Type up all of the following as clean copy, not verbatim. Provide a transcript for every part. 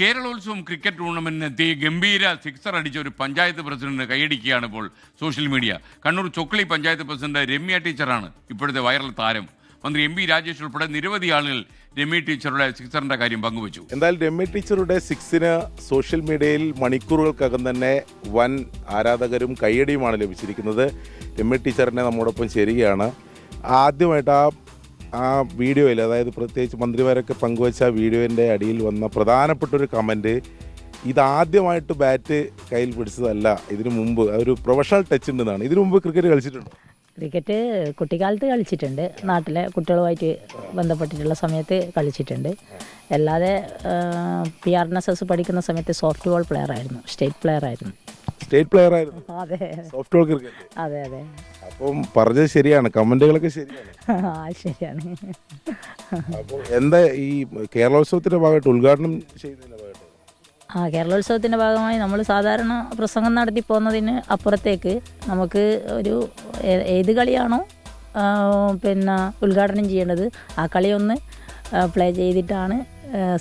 കേരളോത്സവം cricket ടൂർണമെന്റിനെത്തി ഗംഭീര sixer അടിച്ച ഒരു പഞ്ചായത്ത് പ്രസിഡന്റ് കൈയടിക്കുകയാണ് ഇപ്പോൾ social media. Kannur Chokli panchayat president Ramya ടീച്ചറാണ് ഇപ്പോഴത്തെ വൈറൽ താരം. മന്ത്രി എം പി രാജേഷ് ഉൾപ്പെടെ നിരവധി ആളുകൾ രമ്യ ടീച്ചറുടെ സിക്സറിന്റെ കാര്യം പങ്കുവച്ചു. എന്തായാലും രമ്യ ടീച്ചറുടെ സിക്സിന് സോഷ്യൽ മീഡിയയിൽ മണിക്കൂറുകൾക്കകം തന്നെ വൻ ആരാധകരും കയ്യടിയുമാണ് ലഭിച്ചിരിക്കുന്നത്. രമ്യ ടീച്ചറിനെ നമ്മോടൊപ്പം ചേരുകയാണ്. ആദ്യമായിട്ട് ആ വീഡിയോയിൽ, അതായത് പ്രത്യേകിച്ച് മന്ത്രിമാരൊക്കെ പങ്കുവച്ച ആ വീഡിയോൻ്റെ അടിയിൽ വന്ന പ്രധാനപ്പെട്ട ഒരു കമൻറ്റ്, ഇതാദ്യമായിട്ട് ബാറ്റ് കയ്യിൽ പിടിച്ചതല്ല, ഇതിനു മുമ്പ് ഒരു പ്രൊഫഷണൽ ടച്ച് ഉണ്ടെന്നാണ്. ഇതിനു മുമ്പ് ക്രിക്കറ്റ് കളിച്ചിട്ടുണ്ടോ? ക്രിക്കറ്റ് കുട്ടിക്കാലത്ത് കളിച്ചിട്ടുണ്ട്, നാട്ടിലെ കുട്ടികളുമായിട്ട് ബന്ധപ്പെട്ടിട്ടുള്ള സമയത്ത് കളിച്ചിട്ടുണ്ട്. അല്ലാതെ PRNSS പഠിക്കുന്ന സമയത്ത് സോഫ്റ്റ് ബോൾ പ്ലെയർ ആയിരുന്നു, സ്റ്റേറ്റ് പ്ലെയർ ആയിരുന്നു. അതെ, സോഫ്റ്റ് ബോൾ ക്രിക്കറ്റ്. അതെ അതെ. അപ്പം പറഞ്ഞത് ശരിയാണ്, കമന്റുകളൊക്കെ ശരിയാണ്. ശരിയാണ്. അപ്പോൾ എന്താ ഈ കേരളോത്സവത്തിന്റെ ഭാഗമായിട്ട് ഉദ്ഘാടനം ചെയ്യുന്നതിന്റെ ഭാഗമായിട്ട്? കേരളോത്സവത്തിൻ്റെ ഭാഗമായി നമ്മൾ സാധാരണ പ്രസംഗം നടത്തി പോകുന്നതിന് അപ്പുറത്തേക്ക് നമുക്ക് ഒരു ഏത് കളിയാണോ ഉദ്ഘാടനം ചെയ്യേണ്ടത് ആ കളി ഒന്ന് പ്ലേ ചെയ്തിട്ടാണ്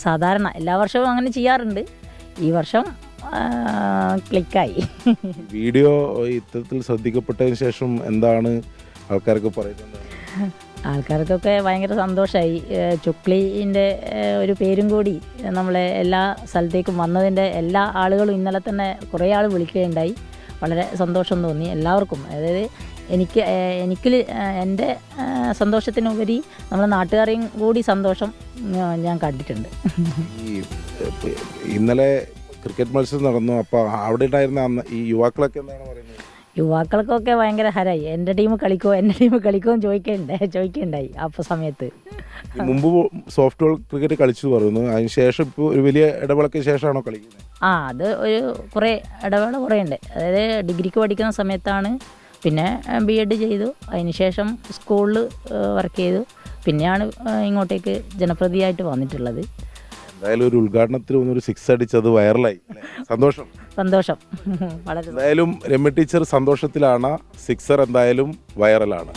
സാധാരണ. എല്ലാ വർഷവും അങ്ങനെ ചെയ്യാറുണ്ട്. ഈ വർഷം ക്ലിക്കായി. വീഡിയോ ഇത്തരത്തിൽ ശ്രദ്ധിക്കപ്പെട്ടതിന് ശേഷം എന്താണ് ആൾക്കാർക്ക് പറയുന്നത്? ആൾക്കാർക്കൊക്കെ ഭയങ്കര സന്തോഷമായി. ചുക്ലിൻ്റെ ഒരു പേരും കൂടി നമ്മളെ എല്ലാ സ്ഥലത്തേക്കും വന്നതിൻ്റെ എല്ലാ ആളുകളും ഇന്നലെ തന്നെ കുറേ ആൾ വിളിക്കുകയുണ്ടായി. വളരെ സന്തോഷം തോന്നി എല്ലാവർക്കും. അതായത് എനിക്ക് എൻ്റെ സന്തോഷത്തിനുപരി നമ്മളെ നാട്ടുകാരെയും കൂടി സന്തോഷം ഞാൻ കണ്ടിട്ടുണ്ട്. ഈ ഇന്നലെ ക്രിക്കറ്റ് മത്സരം നടന്നു, അപ്പോൾ അവിടെ ഉണ്ടായിരുന്ന ഈ യുവാക്കളൊക്കെ എന്താണ് പറയുന്നത്? യുവാക്കൾക്കൊക്കെ ഭയങ്കര ഹരായി. എൻ്റെ ടീം കളിക്കുമോ എന്ന് ചോദിക്കണ്ടായി അപ്പോൾ സമയത്ത്. മുമ്പ് സോഫ്റ്റ് ബോൾ ക്രിക്കറ്റ് കളിച്ചു പറയുന്നു, അതിന് ശേഷം ഇപ്പോൾ ഒരു വലിയ ഇടവേളയ്ക്ക് ശേഷമാണോ കളിക്കുന്നത്? അത് ഒരു ഇടവേള കുറേ ഉണ്ട്. അതായത് ഡിഗ്രിക്ക് പഠിക്കുന്ന സമയത്താണ്, പിന്നെ B.Ed ചെയ്തു, അതിന് ശേഷം സ്കൂളിൽ വർക്ക് ചെയ്തു, പിന്നെയാണ് ഇങ്ങോട്ടേക്ക് ജനപ്രതിയായിട്ട് വന്നിട്ടുള്ളത്. എന്തായാലും ഒരു ഉദ്ഘാടനത്തിൽ ഒരു സിക്സ് അടിച്ചത് വൈറലായി. സന്തോഷം. വളരെ. എന്തായാലും രമ്യ ടീച്ചർ സന്തോഷത്തിലാണ്. സിക്സർ എന്തായാലും വൈറലാണ്.